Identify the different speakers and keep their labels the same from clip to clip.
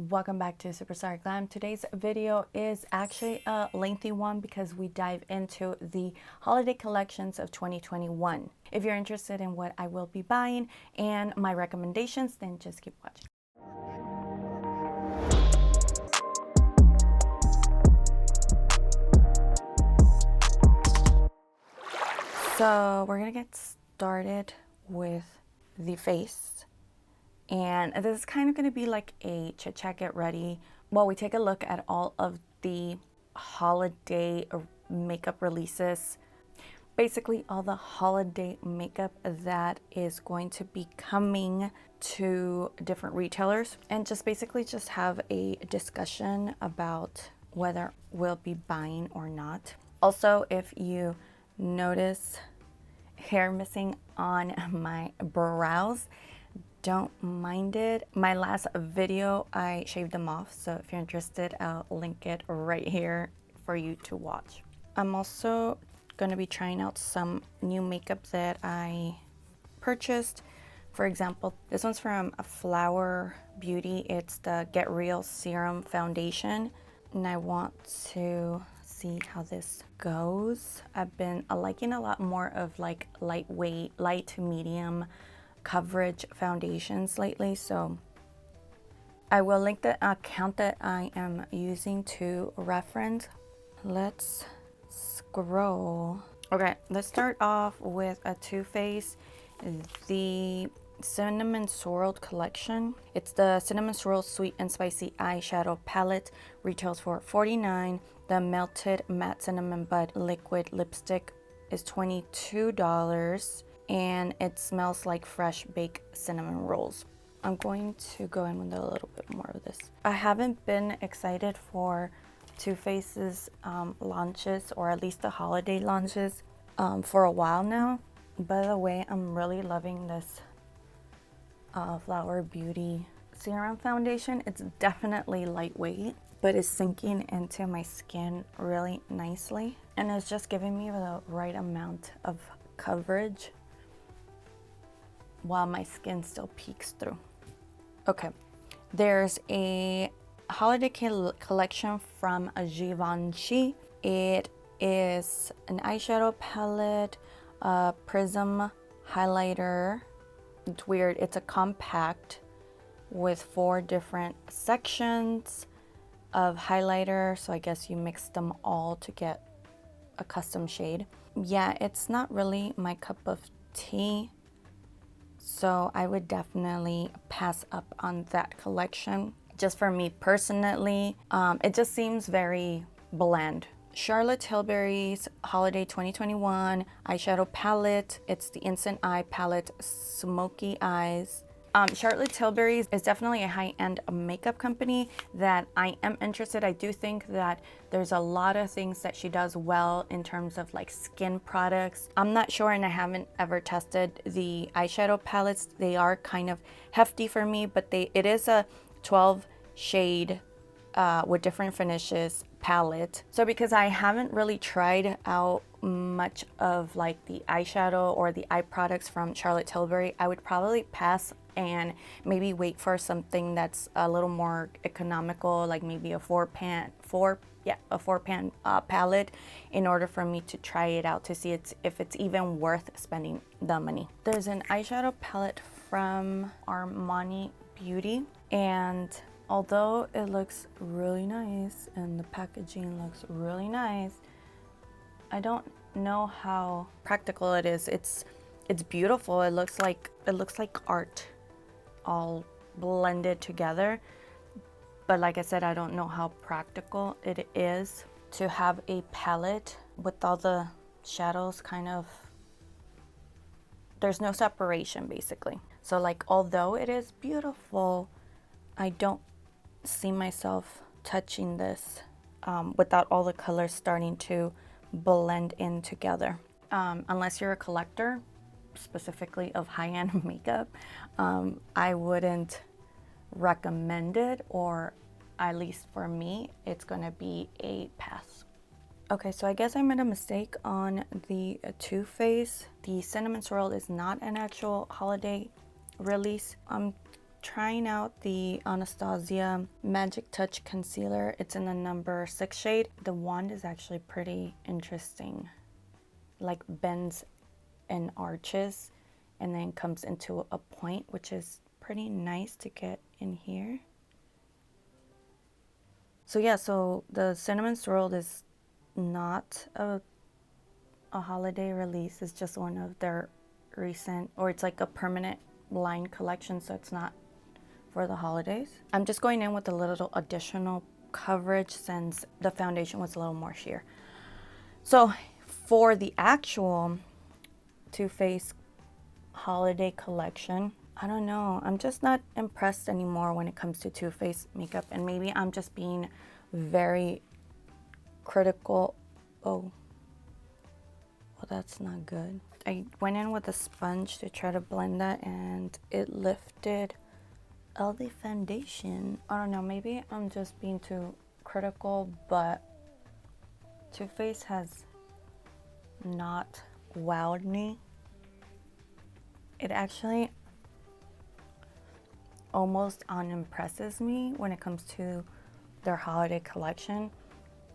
Speaker 1: Welcome back to Superstarglam. Today's video is actually a lengthy one because we dive into the holiday collections of 2021. If you're interested in what I will be buying and my recommendations, then just keep watching. So we're gonna get started with the face. And this is kind of going to be like a chit chat get ready while we take a look at all of the holiday makeup releases. Basically all the holiday makeup that is going to be coming to different retailers, and just basically just have a discussion about whether we'll be buying or not. Also, if you notice hair missing on my brows, don't mind it. My last video I shaved them off, so if you're interested, I'll link it right here for you to watch. I'm also going to be trying out some new makeup that I purchased. For example, this one's from Flower Beauty. It's the Get Real Serum Foundation, and I want to see how this goes. I've been liking a lot more of like lightweight, light to medium coverage foundations lately, so I will link the account that I am using to reference. Let's scroll. Okay, let's start off with a Too Faced, the Cinnamon Swirl collection. It's the Cinnamon Swirl Sweet and Spicy Eyeshadow Palette. Retails for $49. The Melted Matte Cinnamon Bud Liquid Lipstick is $22. And it smells like fresh baked cinnamon rolls. I'm going to go in with a little bit more of this. I haven't been excited for Too Faced's launches, or at least the holiday launches, for a while now. By the way, I'm really loving this Flower Beauty Serum Foundation. It's definitely lightweight, but it's sinking into my skin really nicely. And it's just giving me the right amount of coverage while my skin still peeks through. Okay, there's a holiday collection from Givenchy. It is an eyeshadow palette, a prism highlighter. It's weird, it's a compact with 4 different sections of highlighter, so I guess you mix them all to get a custom shade. Yeah, it's not really my cup of tea, so I would definitely pass up on that collection. Just for me personally, it just seems very bland. Charlotte Tilbury's Holiday 2021 eyeshadow palette. It's the Instant Eye palette, Smoky Eyes. Charlotte Tilbury is definitely a high-end makeup company that I am interested. I do think that there's a lot of things that she does well in terms of like skin products. I'm not sure, and I haven't ever tested the eyeshadow palettes. They are kind of hefty for me, but it is a 12 shade with different finishes palette. So because I haven't really tried out much of like the eyeshadow or the eye products from Charlotte Tilbury, I would probably pass and maybe wait for something that's a little more economical, like maybe a four pan palette, in order for me to try it out to see if it's even worth spending the money. There's an eyeshadow palette from Armani Beauty, and although it looks really nice and the packaging looks really nice, I don't know how practical it is. It's beautiful. It looks like art all blended together, but like I said, I don't know how practical it is to have a palette with all the shadows kind of, there's no separation basically. So like, although it is beautiful, I don't see myself touching this without all the colors starting to blend in together. Unless you're a collector specifically of high-end makeup, I wouldn't recommend it, or at least for me, it's gonna be a pass. Okay, so I guess I made a mistake on the Too Faced. The Cinnamon Swirl is not an actual holiday release. I'm trying out the Anastasia Magic Touch Concealer. It's in the number 6 shade. The wand is actually pretty interesting. Like bends and arches and then comes into a point, which is pretty nice to get in here. So yeah, so the Cinnamon Swirl is not a holiday release. It's just one of their recent, or it's like a permanent line collection, so it's not for the holidays. I'm just going in with a little additional coverage since the foundation was a little more sheer. So for the actual Too Faced holiday collection, I don't know, I'm just not impressed anymore when it comes to Too Faced makeup, and maybe I'm just being very critical. Oh, well, that's not good. I went in with a sponge to try to blend that and it lifted all the foundation. I don't know, maybe I'm just being too critical, but Too Faced has not wowed me. It actually almost unimpresses me when it comes to their holiday collection,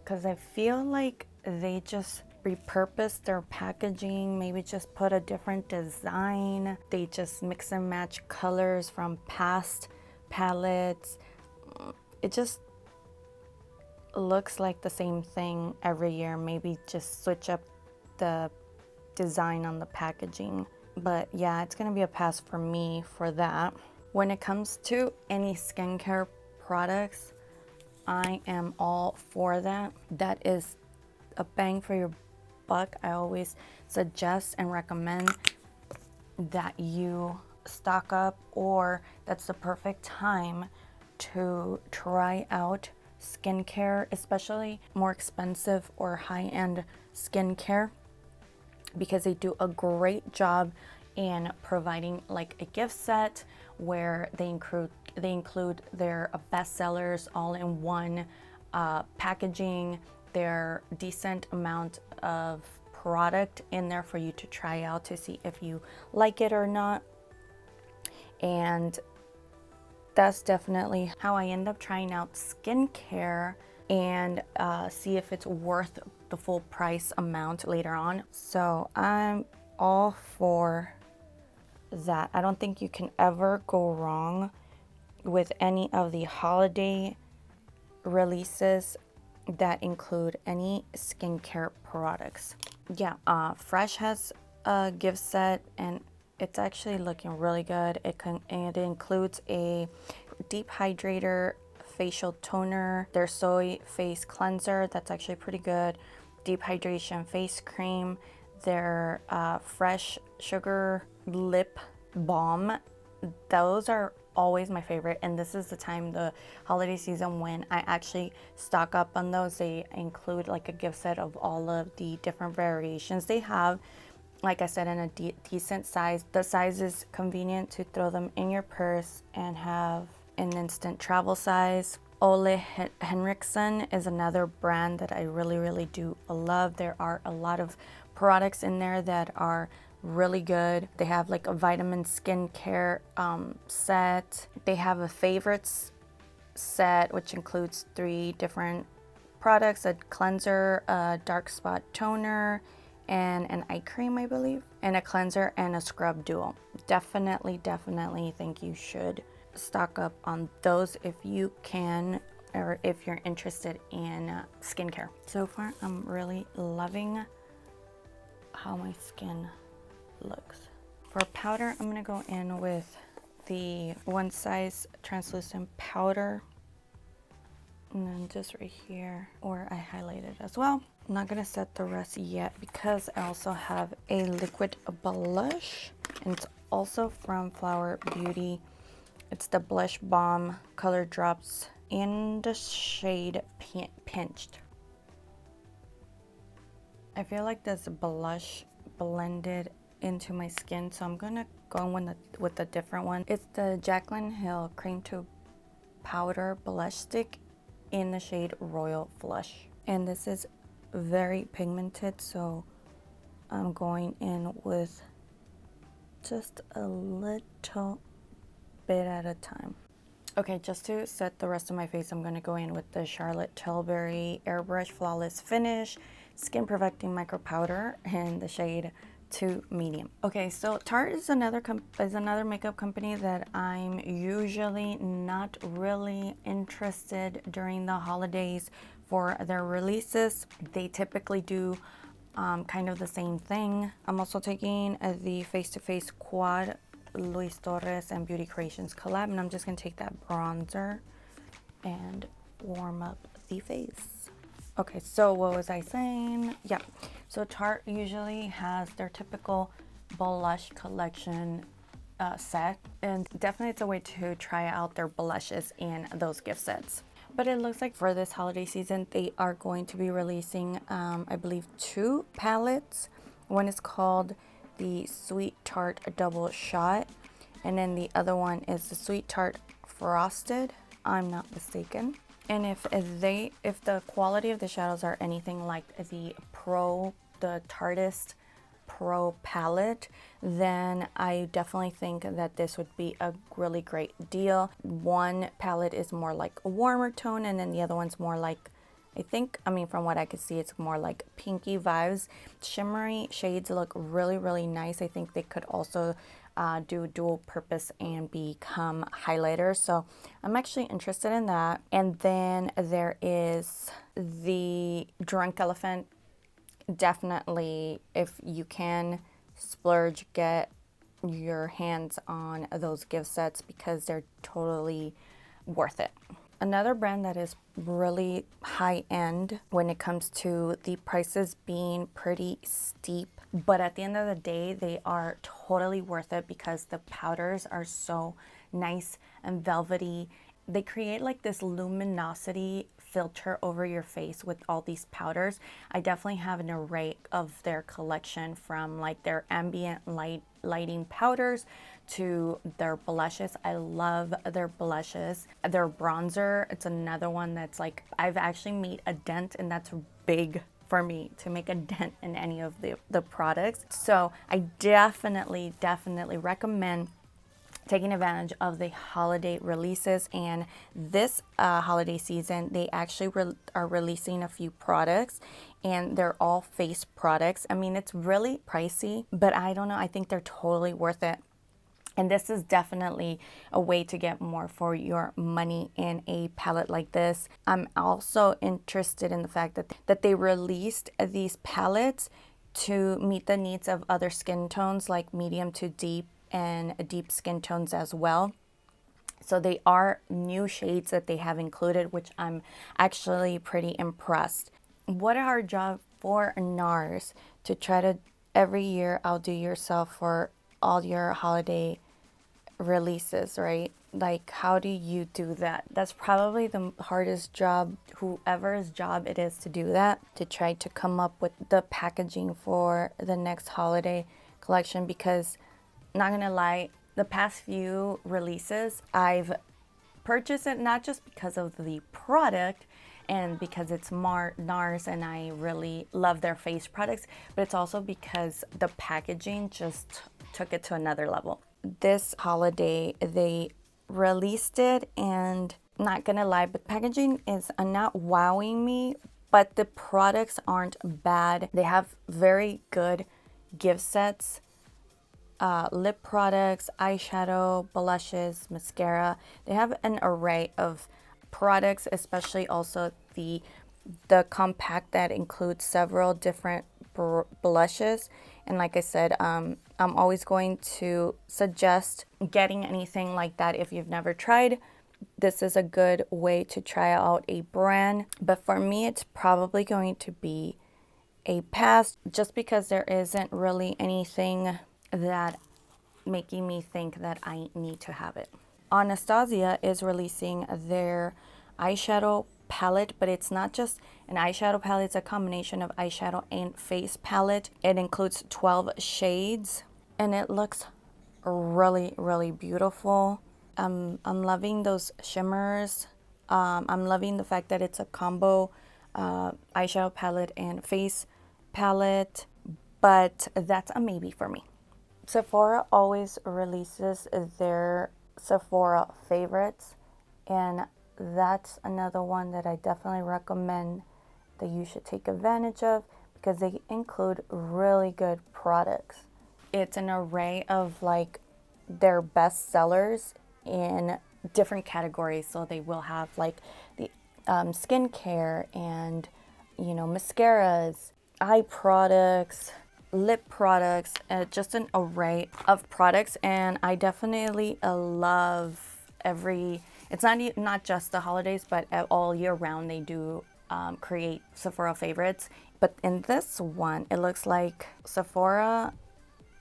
Speaker 1: because I feel like they just repurpose their packaging, maybe just put a different design. They just mix and match colors from past palettes. It just looks like the same thing every year. Maybe just switch up the design on the packaging. But yeah, it's gonna be a pass for me for that. When it comes to any skincare products, I am all for that. That is a bang for your buck. I always suggest and recommend that you stock up, or that's the perfect time to try out skincare, especially more expensive or high-end skincare, because they do a great job in providing like a gift set where they include their bestsellers all in one packaging, their decent amount of product in there for you to try out to see if you like it or not. And that's definitely how I end up trying out skincare and see if it's worth the full price amount later on. So I'm all for that. I don't think you can ever go wrong with any of the holiday releases that include any skincare products. Yeah, Fresh has a gift set and it's actually looking really good. It includes a deep hydrator, facial toner, their soy face cleanser, that's actually pretty good, deep hydration face cream, their fresh sugar lip balm. Those are always my favorite, and this is the time, the holiday season, when I actually stock up on those. They include like a gift set of all of the different variations they have, like I said, in a decent size. The size is convenient to throw them in your purse and have an instant travel size. Ole Henriksen is another brand that I really do love. There are a lot of products in there that are really good. They have like a vitamin skincare set. They have a favorites set, which includes 3 different products: a cleanser, a dark spot toner, and an eye cream, I believe, and a cleanser and a scrub duo. Definitely think you should stock up on those if you can, or if you're interested in skincare. So far, I'm really loving how my skin looks. For powder, I'm gonna go in with the One Size translucent powder, and then just right here, or I highlighted as well. I'm not gonna set the rest yet because I also have a liquid blush, and it's also from Flower Beauty. It's the Blush Bomb Color Drops in the shade Pinched. I feel like this blush blended into my skin, so I'm gonna go in with a different one. It's the Jaclyn Hill Cream to Powder Blush Stick in the shade Royal Flush. And this is very pigmented, so I'm going in with just a little bit at a time. Okay, just to set the rest of my face, I'm going to go in with the Charlotte Tilbury Airbrush Flawless Finish Skin Perfecting Micro Powder in the shade 2 Medium. Okay, so Tarte is another makeup company that I'm usually not really interested during the holidays for their releases. They typically do kind of the same thing. I'm also taking the Face to Face Quad Luis Torres and Beauty Creations collab, and I'm just gonna take that bronzer and warm up the face. Okay, so what was I saying? Yeah, so Tarte usually has their typical blush collection set, and definitely it's a way to try out their blushes in those gift sets. But it looks like for this holiday season, they are going to be releasing, I believe, 2 palettes. One is called the Sweet Tart Double Shot, and then the other one is the Sweet Tart Frosted, I'm not mistaken. And if the quality of the shadows are anything like the Tarteist Pro palette, then I definitely think that this would be a really great deal. One palette is more like a warmer tone, and then the other one's more like, from what I could see, it's more like pinky vibes. Shimmery shades look really, really nice. I think they could also do dual purpose and become highlighters. So I'm actually interested in that. And then there is the Drunk Elephant. Definitely, if you can splurge, get your hands on those gift sets because they're totally worth it. Another brand that is really high end when it comes to the prices being pretty steep, but at the end of the day, they are totally worth it because the powders are so nice and velvety. They create like this luminosity filter over your face with all these powders. I definitely have an array of their collection, from like their ambient lighting powders to their blushes. I love their blushes. Their bronzer, it's another one that's like, I've actually made a dent, and that's big for me to make a dent in any of the products. So I definitely recommend taking advantage of the holiday releases. And this holiday season, they actually are releasing a few products, and they're all face products. I mean, it's really pricey, but I don't know, I think they're totally worth it. And this is definitely a way to get more for your money in a palette like this. I'm also interested in the fact that they released these palettes to meet the needs of other skin tones, like medium to deep and deep skin tones as well. So they are new shades that they have included, which I'm actually pretty impressed. What our job for NARS to try to every year outdo yourself for all your holiday releases, right? Like, how do you do that? That's probably the hardest job, whoever's job it is to do that, to try to come up with the packaging for the next holiday collection. Because, not gonna lie, the past few releases, I've purchased it not just because of the product and because it's NARS and I really love their face products, but it's also because the packaging just took it to another level. This holiday, they released it, and not gonna lie, but packaging is not wowing me, but the products aren't bad. They have very good gift sets, lip products, eyeshadow, blushes, mascara. They have an array of products, especially also the compact that includes several different blushes. And like I said, I'm always going to suggest getting anything like that if you've never tried. This is a good way to try out a brand, but for me, it's probably going to be a pass, just because there isn't really anything that making me think that I need to have it. Anastasia is releasing their eyeshadow palette, but it's not just an eyeshadow palette, it's a combination of eyeshadow and face palette. It includes 12 shades, and it looks really, really beautiful. I'm loving those shimmers. I'm loving the fact that it's a combo eyeshadow palette and face palette, but that's a maybe for me. Sephora always releases their Sephora favorites, and that's another one that I definitely recommend that you should take advantage of because they include really good products. It's an array of like their best sellers in different categories. So they will have like the skincare and, you know, mascaras, eye products, lip products, just an array of products. And I definitely love it's not just the holidays, but all year round they do create Sephora favorites. But in this one, it looks like Sephora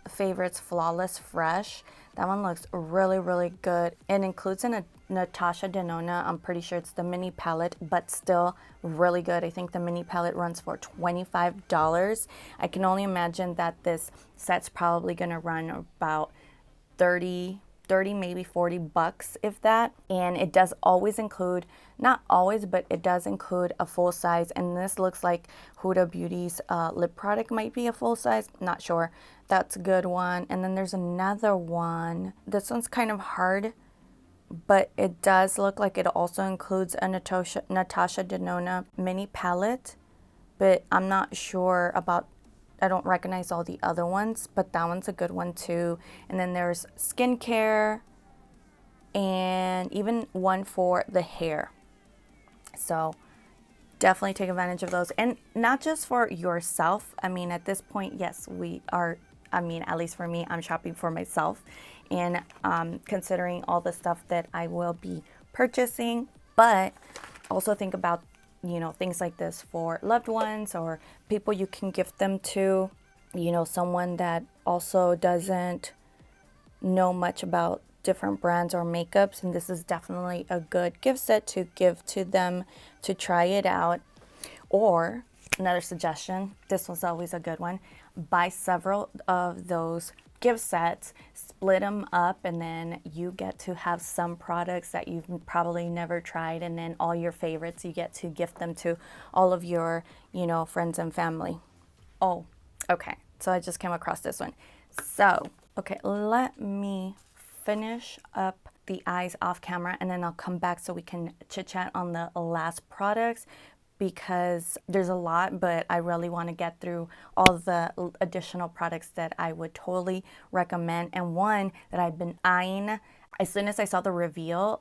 Speaker 1: favorites Flawless Fresh. That one looks really, really good. It includes a Natasha Denona. I'm pretty sure it's the mini palette, but still really good. I think the mini palette runs for $25. I can only imagine that this set's probably gonna run about 30, maybe $40, if that. And it does always include, not always, but it does include a full size. And this looks like Huda Beauty's lip product might be a full size, not sure. That's a good one. And then there's another one. This one's kind of hard, but it does look like it also includes a Natasha Denona mini palette, but I'm not sure about, I don't recognize all the other ones, but that one's a good one too. And then there's skincare and even one for the hair. So definitely take advantage of those. And not just for yourself. I mean, at this point, yes, we are, I mean, at least for me, I'm shopping for myself and considering all the stuff that I will be purchasing, but also think about, you know, things like this for loved ones or people you can gift them to, you know, someone that also doesn't know much about different brands or makeups, and this is definitely a good gift set to give to them to try it out. Or another suggestion, this was always a good one, buy several of those gift sets, split them up, and then you get to have some products that you've probably never tried, and then all your favorites you get to gift them to all of your, you know, friends and family. Oh, okay, so I just came across this one. So okay, let me finish up the eyes off camera and then I'll come back so we can chit chat on the last products, because there's a lot, but I really want to get through all the additional products that I would totally recommend. And one that I've been eyeing as soon as I saw the reveal.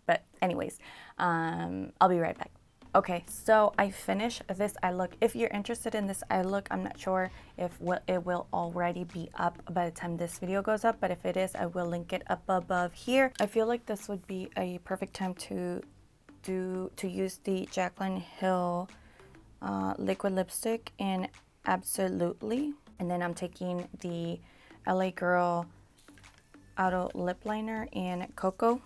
Speaker 1: But anyways, I'll be right back. Okay, so I finished this eye look. If you're interested in this eye look, I'm not sure if it will already be up by the time this video goes up, but if it is, I will link it up above here. I feel like this would be a perfect time to use the Jaclyn Hill liquid lipstick in Absolutely, and then I'm taking the LA Girl Auto Lip Liner in Cocoa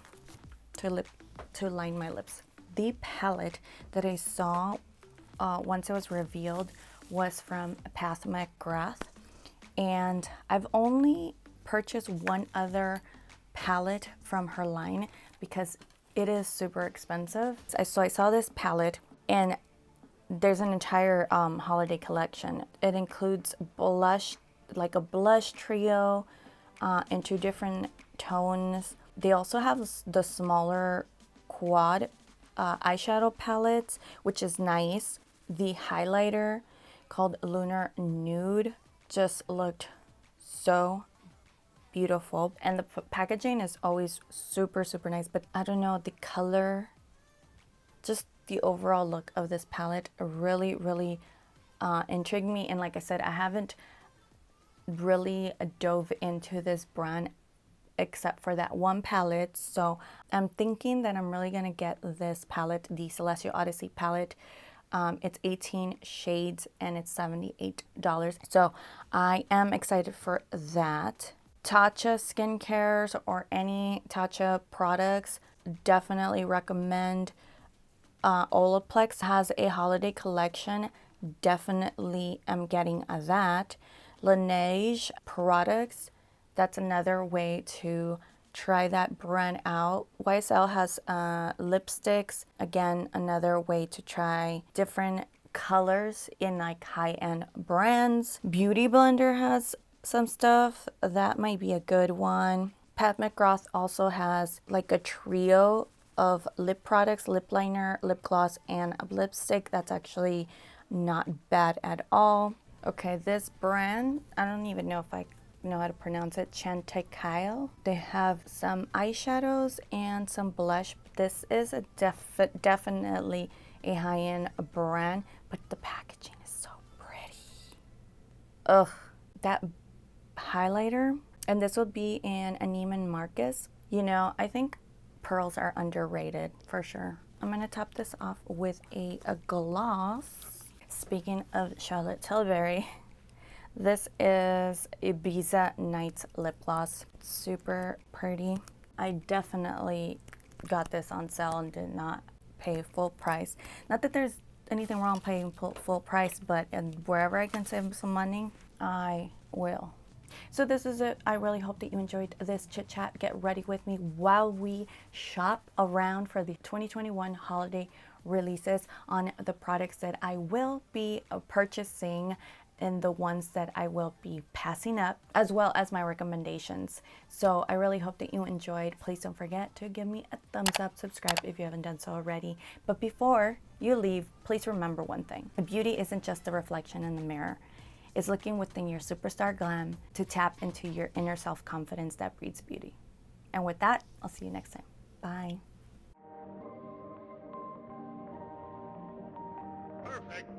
Speaker 1: to line my lips. The palette that I saw once it was revealed was from Pat McGrath, and I've only purchased one other palette from her line because it is super expensive. So I saw this palette, and there's an entire holiday collection. It includes blush, like a blush trio in 2 different tones. They also have the smaller quad eyeshadow palettes, which is nice. The highlighter called Lunar Nude just looked so beautiful, and the packaging is always super nice, but I don't know, the color, just the overall look of this palette really intrigued me. And like I said, I haven't really dove into this brand except for that one palette, so I'm thinking that I'm really gonna get this palette, the Celestial Odyssey palette. It's 18 shades and it's $78, so I am excited for that. Tatcha skincares or any Tatcha products, definitely recommend. Olaplex has a holiday collection, definitely am getting that. Laneige products, that's another way to try that brand out. YSL has lipsticks, again another way to try different colors in like high-end brands. Beauty Blender has some stuff, that might be a good one. Pat McGrath also has like a trio of lip products, lip liner, lip gloss, and a lipstick. That's actually not bad at all. Okay, this brand, I don't even know if I know how to pronounce it, Chantecaille. They have some eyeshadows and some blush. This is a definitely a high-end brand, but the packaging is so pretty. Ugh, that highlighter, and this would be in a Neiman Marcus. You know, I think pearls are underrated for sure. I'm gonna top this off with a gloss. Speaking of Charlotte Tilbury, this is Ibiza Nights lip gloss. Super pretty. I definitely got this on sale and did not pay full price. Not that there's anything wrong paying full price, but wherever I can save some money, I will. So this is it. I really hope that you enjoyed this chit chat. Get ready with me while we shop around for the 2021 holiday releases on the products that I will be purchasing and the ones that I will be passing up, as well as my recommendations. So I really hope that you enjoyed. Please don't forget to give me a thumbs up, subscribe if you haven't done so already. But before you leave, please remember one thing. Beauty isn't just a reflection in the mirror. It's looking within your superstar glam to tap into your inner self-confidence that breeds beauty. And with that, I'll see you next time. Bye.
Speaker 2: Perfect.